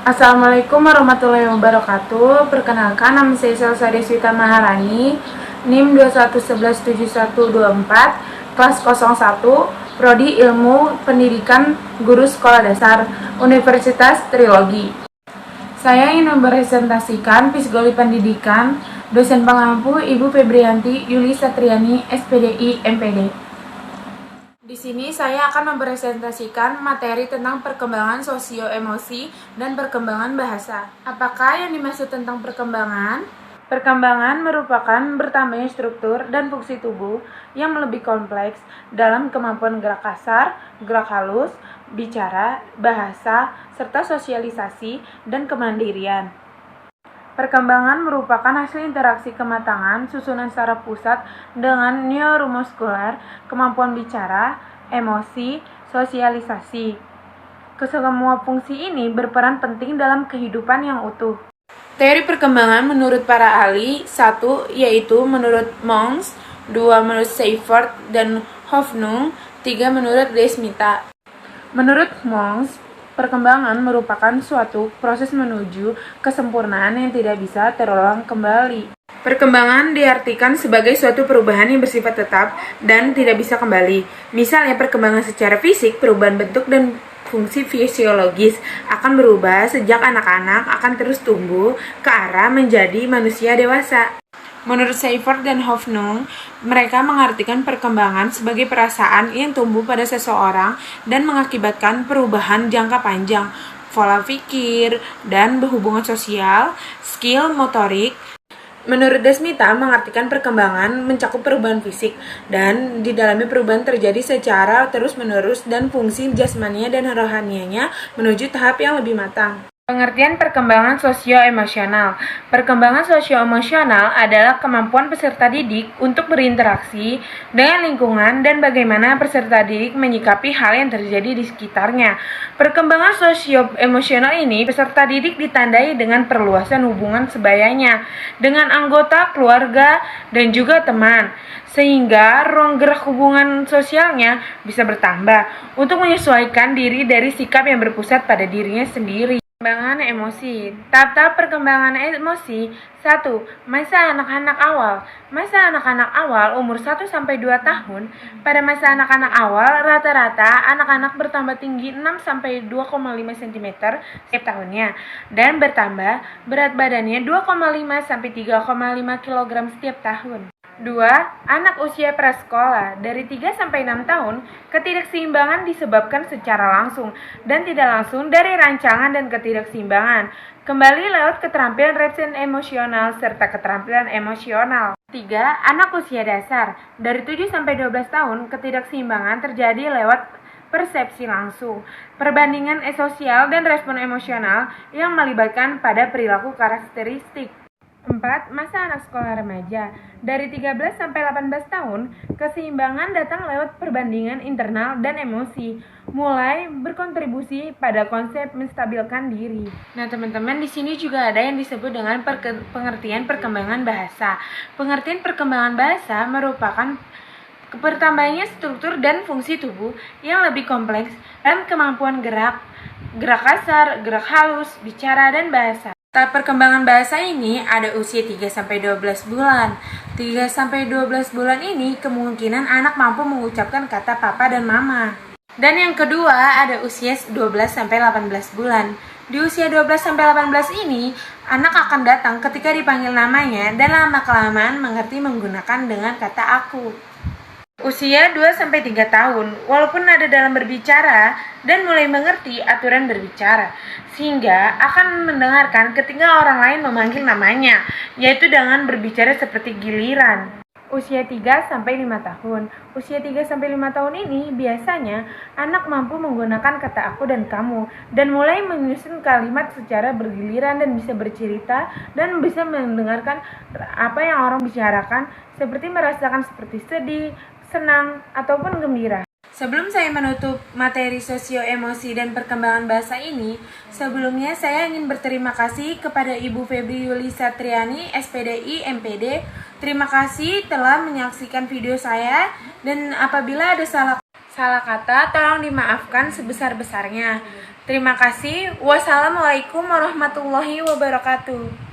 Assalamualaikum warahmatullahi wabarakatuh. Perkenalkan, nama saya Salsa Deswita Maharani, NIM 21117124, kelas 01, Prodi Ilmu Pendidikan Guru Sekolah Dasar, Universitas Trilogi. Saya ingin mempresentasikan Psikologi Pendidikan, dosen pengampu Ibu Febrianti Yuli Satriani, SPDI, MPD. Di sini saya akan mempresentasikan materi tentang perkembangan sosio-emosi dan perkembangan bahasa. Apakah yang dimaksud tentang perkembangan? Perkembangan merupakan bertambahnya struktur dan fungsi tubuh yang lebih kompleks dalam kemampuan gerak kasar, gerak halus, bicara, bahasa, serta sosialisasi dan kemandirian. Perkembangan merupakan hasil interaksi kematangan susunan saraf pusat dengan neuromuskular, kemampuan bicara, emosi, sosialisasi. Kesemua fungsi ini berperan penting dalam kehidupan yang utuh. Teori perkembangan menurut para ahli, 1. Yaitu menurut Monks, 2. Menurut Seifert dan Hoffnung, 3. Menurut Desmita. Menurut Monks, perkembangan merupakan suatu proses menuju kesempurnaan yang tidak bisa terulang kembali. Perkembangan diartikan sebagai suatu perubahan yang bersifat tetap dan tidak bisa kembali. Misalnya perkembangan secara fisik, perubahan bentuk dan fungsi fisiologis akan berubah sejak anak-anak akan terus tumbuh ke arah menjadi manusia dewasa. Menurut Seifert dan Hoffnung, mereka mengartikan perkembangan sebagai perasaan yang tumbuh pada seseorang dan mengakibatkan perubahan jangka panjang, pola pikir, dan hubungan sosial, skill motorik. Menurut Desmita, mengartikan perkembangan mencakup perubahan fisik, dan di dalamnya perubahan terjadi secara terus-menerus dan fungsi jasmania dan rohanianya menuju tahap yang lebih matang. Pengertian perkembangan sosio-emosional. Perkembangan sosio-emosional adalah kemampuan peserta didik untuk berinteraksi dengan lingkungan dan bagaimana peserta didik menyikapi hal yang terjadi di sekitarnya. Perkembangan sosio-emosional ini, peserta didik ditandai dengan perluasan hubungan sebayanya dengan anggota keluarga dan juga teman, sehingga ruang gerak hubungan sosialnya bisa bertambah untuk menyesuaikan diri dari sikap yang berpusat pada dirinya sendiri. Perkembangan emosi. Tahap-tahap perkembangan emosi. 1. Masa anak-anak awal. Masa anak-anak awal umur 1-2 tahun. Pada masa anak-anak awal, rata-rata anak-anak bertambah tinggi 6-2,5 cm setiap tahunnya dan bertambah berat badannya 2,5-3,5 kg setiap tahun. 2. Anak usia prasekolah. Dari 3-6 tahun, ketidakseimbangan disebabkan secara langsung dan tidak langsung dari rancangan dan ketidakseimbangan. Kembali lewat keterampilan respon emosional serta keterampilan emosional. 3. Anak usia dasar. Dari 7-12 tahun, ketidakseimbangan terjadi lewat persepsi langsung, perbandingan sosial dan respon emosional yang melibatkan pada perilaku karakteristik. 4. Masa anak sekolah remaja. Dari 13-18 tahun, keseimbangan datang lewat perbandingan internal dan emosi, mulai berkontribusi pada konsep menstabilkan diri. Nah, teman-teman, di sini juga ada yang disebut dengan pengertian perkembangan bahasa. Pengertian perkembangan bahasa merupakan bertambahnya struktur dan fungsi tubuh yang lebih kompleks dan kemampuan gerak kasar, gerak halus, bicara, dan bahasa. Tahap perkembangan bahasa ini ada usia 3-12 bulan. 3-12 bulan ini kemungkinan anak mampu mengucapkan kata papa dan mama. Dan yang kedua ada usia 12-18 bulan. Di usia 12-18 ini, anak akan datang ketika dipanggil namanya dan lama-kelamaan mengerti menggunakan dengan kata aku. Usia 2-3 tahun, walaupun ada dalam berbicara dan mulai mengerti aturan berbicara, sehingga akan mendengarkan ketika orang lain memanggil namanya, yaitu dengan berbicara seperti giliran. Usia 3-5 tahun. Usia 3-5 tahun ini biasanya anak mampu menggunakan kata aku dan kamu dan mulai menyusun kalimat secara bergiliran dan bisa bercerita dan bisa mendengarkan apa yang orang bicarakan, seperti merasakan seperti sedih, senang, ataupun gembira. Sebelum saya menutup materi sosio-emosi dan perkembangan bahasa ini, sebelumnya saya ingin berterima kasih kepada Ibu Febri Yuli Satriani, SPDI, MPD. Terima kasih telah menyaksikan video saya, dan apabila ada salah Salah kata tolong dimaafkan sebesar-besarnya. Terima kasih. Wassalamualaikum warahmatullahi wabarakatuh.